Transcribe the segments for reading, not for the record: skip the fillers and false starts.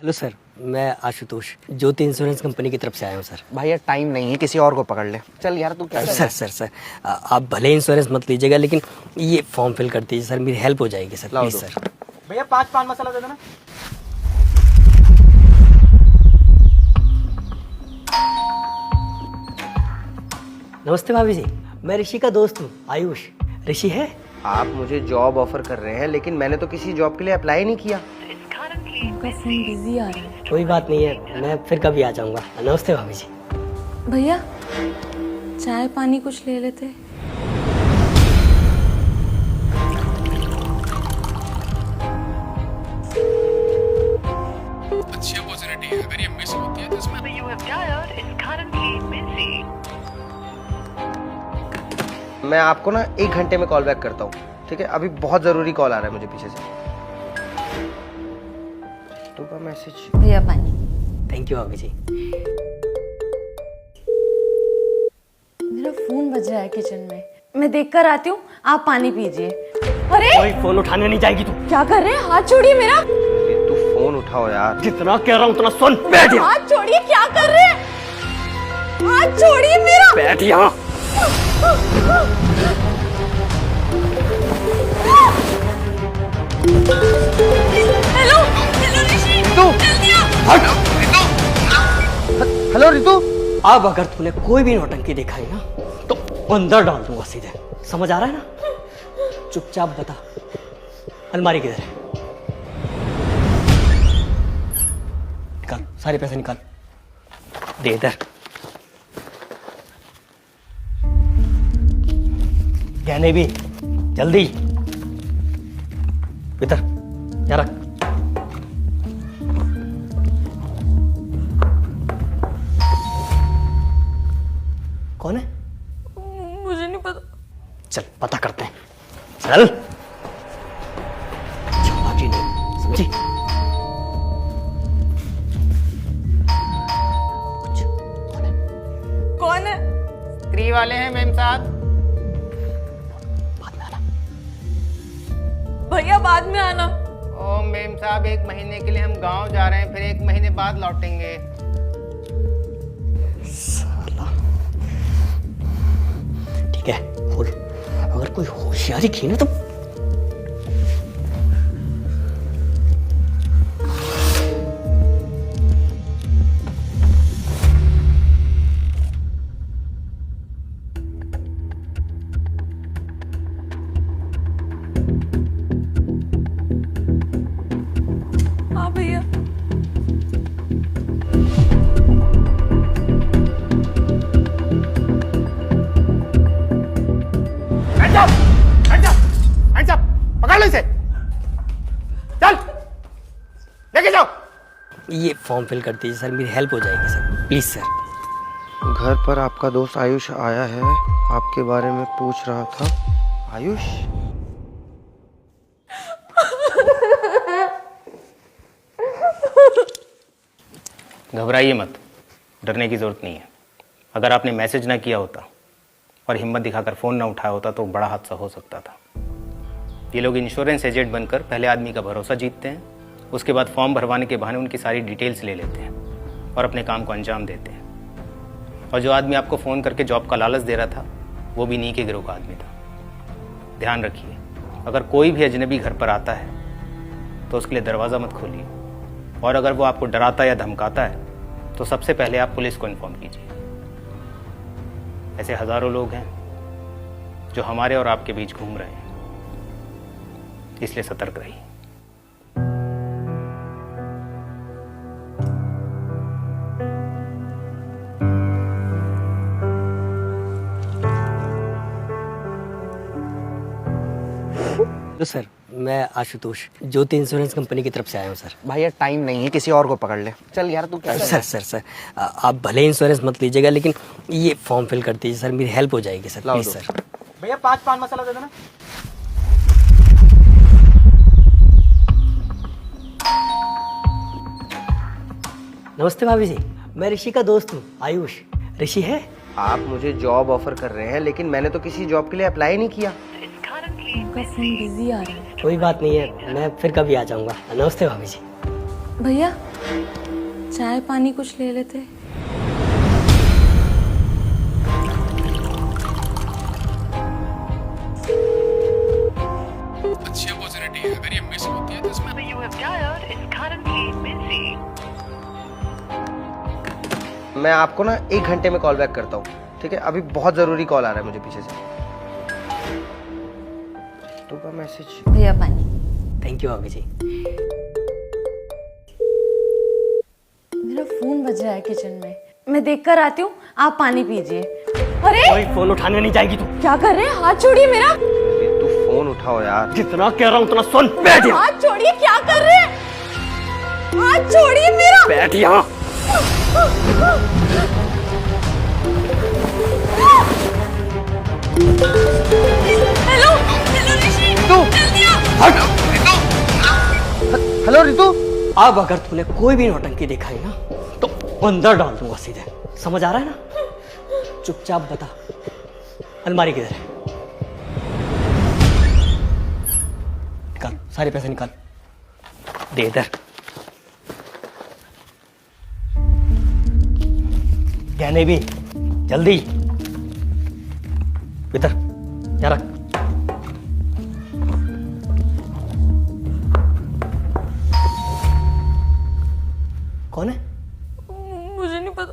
Hello sir, मैं आशुतोष ज्योति insurance company की तरफ से आया हूँ सर। भाई यार टाइम नहीं है, किसी और को पकड़ ले। चल यार तू क्या सर आप भले इंश्योरेंस मत लीजिएगा, लेकिन ये फॉर्म फिल कर दीजिए सर, मेरी हेल्प हो जाएगी सर, प्लीज सर। भैया 5 पान मसाला दे देना। नमस्ते भाभी जी, मैं ऋषि का दोस्त हूँ आयुष। ऋषि है? आप मुझे जॉब ऑफर कर रहे हैं, लेकिन मैंने तो किसी जॉब के लिए अप्लाई नहीं किया। उनका फोन बिजी आ रहा है। कोई बात नहीं है, मैं फिर कभी आ जाऊँगा। नमस्ते भाभी जी। भैया चाय पानी कुछ ले लेते। अच्छी अपॉर्चुनिटी है, अगर ये मिस होती है तो इसमें मैं आपको ना 1 घंटे में कॉल बैक करता हूँ, ठीक है? अभी बहुत जरूरी कॉल आ रहा है मुझे पीछे से। तुमका मैसेज। भैया पानी। थैंक यू भाभी जी। मेरा फोन बज रहा है किचन में, मैं देख कर आती हूँ, आप पानी पीजिए। अरे कोई फोन उठाने नहीं जाएगी तू। क्या कर रहे हैं? हाथ छोड़िए मेरा। तू फोन उठाओ यार। जितना कह रहा हूँ उतना सुन। बैठ यहाँ। हाथ छोड़िए, क्या कर रहे हैं? हाथ छोड़िए मेरा। बैठ यहाँ। हेलो हेलो ऋषि, जल्दी आओ। हेलो रितु। अब अगर तूने कोई भी नौटंकी दिखाई ना तो अंदर डाल दूंगा सीधे, समझ आ रहा है ना? चुपचाप बता, अलमारी किधर है? निकाल, सारे पैसे निकाल, दे इधर। गहने भी, जल्दी इधर, यहाँ रख। कौन है? मुझे नहीं पता। चल पता करते हैं, चल। चालाकी नहीं, समझी? कुछ कौन है? कौन है? स्त्री वाले हैं मेम साहब। बाद में आना। भैया बाद में आना। ओ मेम साहब, 1 महीने के लिए हम गांव जा रहे हैं, फिर 1 महीने बाद लौटेंगे। साला। ठीक है, बोल। अगर कोई होशियारी की ना तो हाँ भैया। हैंड्स अप, पकड़ लो इसे। चल, लेके जाओ। ये फॉर्म फिल कर दीजिए सर, मेरी हेल्प हो जाएगी सर, प्लीज सर। घर पर आपका दोस्त आयुष आया है, आपके बारे में पूछ रहा था। आयुष? घबराइए मत, डरने की ज़रूरत नहीं है। अगर आपने मैसेज ना किया होता और हिम्मत दिखाकर फ़ोन ना उठाया होता तो बड़ा हादसा हो सकता था। ये लोग इंश्योरेंस एजेंट बनकर पहले आदमी का भरोसा जीतते हैं, उसके बाद फॉर्म भरवाने के बहाने उनकी सारी डिटेल्स ले लेते हैं और अपने काम को अंजाम देते हैं। और जो आदमी आपको फ़ोन करके जॉब का लालच दे रहा था वो भी इन्हीं के गिरोह का आदमी था। ध्यान रखिए, अगर कोई भी अजनबी घर पर आता है तो उसके लिए दरवाज़ा मत खोलिए, और अगर वो आपको डराता या धमकाता है तो सबसे पहले आप पुलिस को इन्फॉर्म कीजिए। ऐसे हजारों लोग हैं जो हमारे और आपके बीच घूम रहे हैं, इसलिए सतर्क रहिए। तो सर, मैं आशुतोष ज्योति इंश्योरेंस कंपनी की तरफ से आया हूँ सर। भाई यार टाइम नहीं है, किसी और को पकड़ ले। चल यार तू क्या सर आप भले इंश्योरेंस मत लीजिएगा, लेकिन ये फॉर्म फिल कर दीजिए सर, मेरी हेल्प हो जाएगी सर, प्लीज सर। भैया 5 पान मसाला दे देना। नमस्ते भाभी जी, मैं ऋषि का दोस्त हूँ आयुष। ऋषि है? आप मुझे जॉब ऑफर कर रहे हैं, लेकिन मैंने तो किसी जॉब के लिए अप्लाई नहीं किया। उनका फोन बिजी आ रहा है। कोई बात नहीं है, मैं फिर कभी आ जाऊंगा। नमस्ते भाभी जी। भैया चाय पानी कुछ ले लेते। अच्छी अपॉर्चुनिटी है, अगर ये मिस होती है तो इसमें मैं आपको ना 1 घंटे में कॉल बैक करता हूँ, ठीक है? अभी बहुत जरूरी कॉल आ रहा है मुझे पीछे से। तो का मैसेज। भैया पानी। थैंक यू भाभी जी। मेरा फोन बज रहा है किचन में, मैं देख कर आती हूँ, आप पानी पीजिए। अरे कोई फोन उठाने नहीं जाएगी तू। क्या कर रहे हैं? हाथ छोड़िए मेरा। तू फोन उठाओ यार। जितना कह रहा हूँ उतना सुन। बैठ यहाँ। हाथ छोड़िए, क्या कर रहे हैं? हाथ छोड़िए मेरा। बैठ यहाँ। हेलो हेलो ऋषि, तू जल्दी आ। हेलो रितु। अब अगर तूने कोई भी नौटंकी दिखाई ना तो अंदर डाल दूंगा सीधे। समझ आ रहा है ना? चुपचाप बता, अलमारी किधर है? निकाल, सारे पैसे निकाल, दे इधर। गहने भी, जल्दी इधर, यहाँ रख। कौन है? मुझे नहीं पता।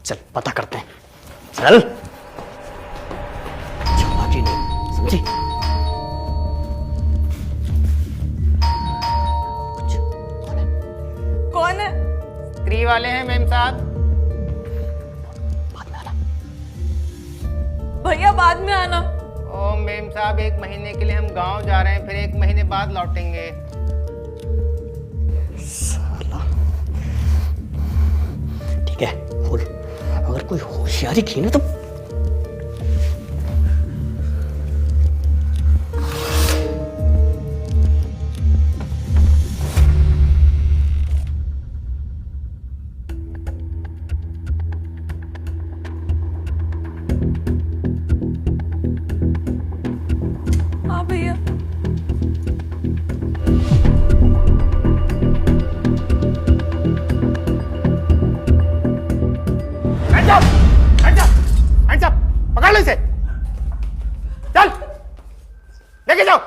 चल पता करते हैं, चल। चालाकी नहीं, समझी? कुछ कौन है? स्त्री वाले हैं मेम साहब। बाद में आना। भैया बाद में आना। ओ मेम साहब, 1 महीने के लिए हम गांव जा रहे हैं, फिर 1 महीने बाद लौटेंगे। साला। ठीक है, बोल। अगर कोई होशियारी की ना तो हाँ भैया। हैंड्स अप, पकड़ लो इसे। चल, लेके जाओ।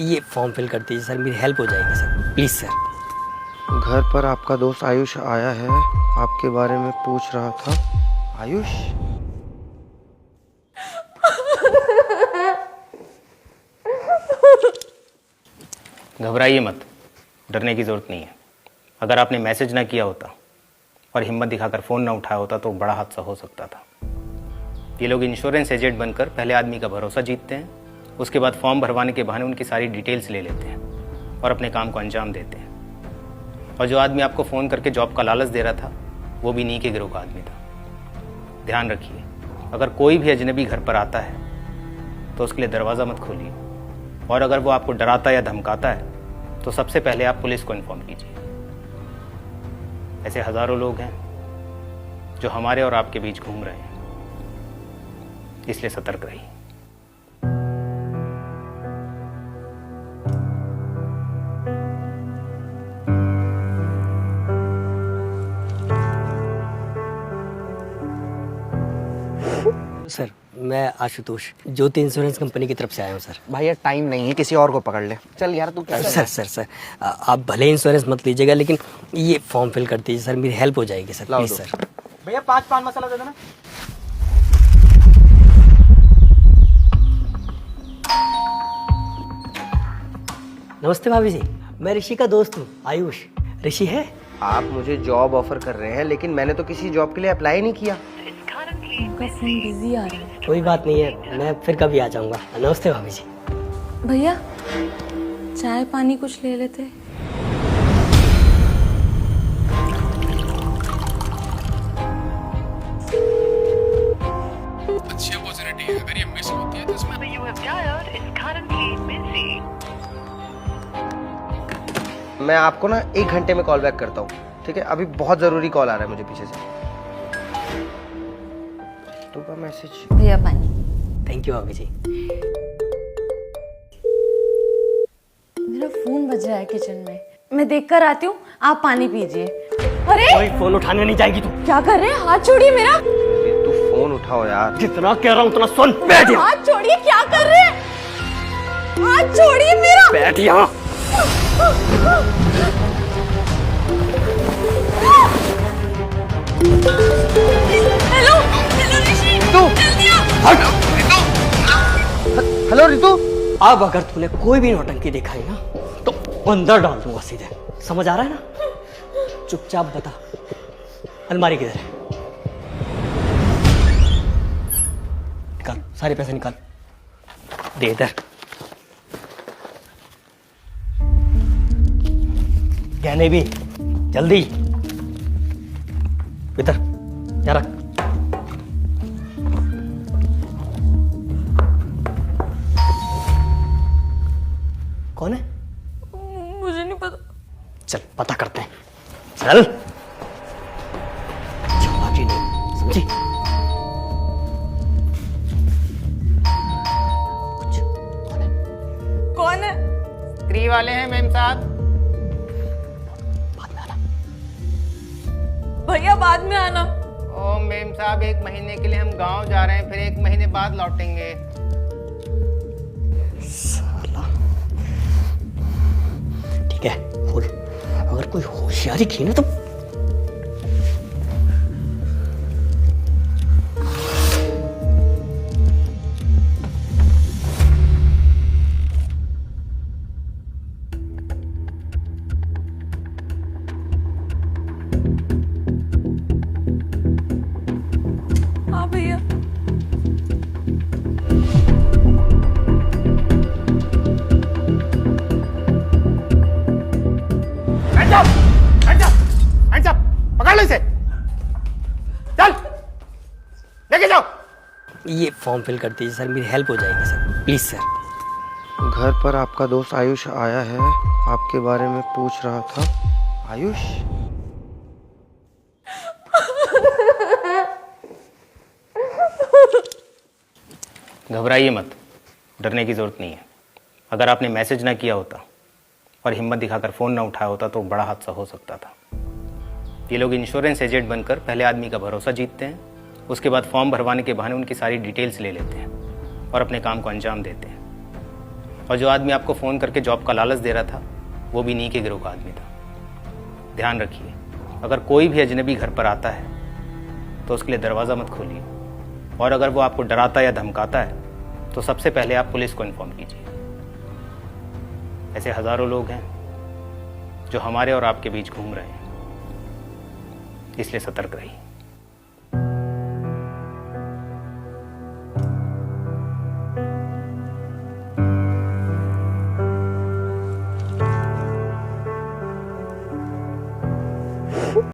ये फॉर्म फिल कर दीजिए सर, मेरी हेल्प हो जाएगी सर, प्लीज सर। घर पर आपका दोस्त आयुष आया है, आपके बारे में पूछ रहा था। आयुष? घबराइए मत, डरने की ज़रूरत नहीं है। अगर आपने मैसेज ना किया होता और हिम्मत दिखाकर फ़ोन ना उठाया होता तो बड़ा हादसा हो सकता था। ये लोग इंश्योरेंस एजेंट बनकर पहले आदमी का भरोसा जीतते हैं, उसके बाद फॉर्म भरवाने के बहाने उनकी सारी डिटेल्स ले लेते हैं और अपने काम को अंजाम देते हैं। और जो आदमी आपको फ़ोन करके जॉब का लालच दे रहा था वो भी नी के गिरोह का आदमी था। ध्यान रखिए, अगर कोई भी अजनबी घर पर आता है तो उसके लिए दरवाज़ा मत खोलिए, और अगर वो आपको डराता या धमकाता है तो सबसे पहले आप पुलिस को इन्फॉर्म कीजिए। ऐसे हज़ारों लोग हैं जो हमारे और आपके बीच घूम रहे हैं, इसलिए सतर्क रहिए। सर मैं आशुतोष, ज्योति इंश्योरेंस कंपनी की तरफ से आया हूँ सर। भैया टाइम नहीं है, किसी और को पकड़ ले। चल यार तू क्या सर आप भले इंश्योरेंस मत लीजिएगा, लेकिन ये फॉर्म फिल कर दीजिए सर, मेरी हेल्प हो जाएगी सर, प्लीज सर। भैया 5 पान मसाला दे देना। नमस्ते भाभी जी, मैं ऋषि का दोस्त हूँ, आयुष। ऋषि है? आप मुझे जॉब ऑफर कर रहे हैं, लेकिन मैंने तो किसी जॉब के लिए अप्लाई नहीं किया। आपका फोन बिजी आ रहा है। कोई बात नहीं है, मैं फिर कभी आ जाऊंगा। नमस्ते भाभी जी। भैया चाय पानी कुछ ले लेते। अच्छी अपॉर्चुनिटी है, अगर ये मिस होती है तो इसमें मैं आपको ना 1 घंटे में कॉल बैक करता हूँ, ठीक है? अभी बहुत जरूरी कॉल आ रहा है मुझे पीछे से। तो का मैसेज। भैया पानी। थैंक यू भाभी जी। मेरा फोन बज रहा है किचन में, मैं देख कर आती हूँ, आप पानी पीजिए। अरे कोई फोन उठाने नहीं जाएगी तू। क्या कर रहे हैं? हाथ छोड़िए मेरा। तू फोन उठाओ यार। जितना कह रहा हूँ उतना सुन। बैठ यहाँ। हाथ छोड़िए, क्या कर रहे हैं? हाथ छोड़िए मेरा। बैठ यहाँ। हेलो हेलो ऋषि, रितु! जल्दी आ। हेलो रितु। अब अगर तूने कोई भी नौटंकी दिखाई ना तो अंदर डाल दूंगा सीधे। समझ आ रहा है ना? चुपचाप बता, अलमारी किधर है? निकाल, सारे पैसे निकाल, दे इधर। गहने भी, जल्दी इधर, यहाँ रख। कौन है? मुझे नहीं पता। चल पता करते हैं, चल। चालाकी नहीं, समझी? कुछ कौन है? कौन है? स्त्री वाले हैं मेम साहब। बाद में आना। भैया बाद में आना। ओ मेम साहब, 1 महीने के लिए हम गांव जा रहे हैं, फिर 1 महीने बाद लौटेंगे। साला। ठीक है, बोल। अगर कोई होशियारी की ना तो हाँ भैया। Hands up! Hands up! Hands up! पकड़ लो इसे। चल, लेके जाओ। ये फॉर्म फिल कर दीजिए सर, मेरी हेल्प हो जाएगी सर, प्लीज सर। घर पर आपका दोस्त आयुष आया है, आपके बारे में पूछ रहा था। आयुष? घबराइए मत, डरने की ज़रूरत नहीं है। अगर आपने मैसेज ना किया होता और हिम्मत दिखाकर फ़ोन ना उठाया होता तो बड़ा हादसा हो सकता था। ये लोग इंश्योरेंस एजेंट बनकर पहले आदमी का भरोसा जीतते हैं, उसके बाद फॉर्म भरवाने के बहाने उनकी सारी डिटेल्स ले लेते हैं और अपने काम को अंजाम देते हैं। और जो आदमी आपको फ़ोन करके जॉब का लालच दे रहा था वो भी नी के गिरोह का आदमी था। ध्यान रखिए, अगर कोई भी अजनबी घर पर आता है तो उसके लिए दरवाज़ा मत खोलिए, और अगर वो आपको डराता या धमकाता है तो सबसे पहले आप पुलिस को इन्फॉर्म कीजिए। ऐसे हज़ारों लोग हैं जो हमारे और आपके बीच घूम रहे हैं, इसलिए सतर्क रहिए।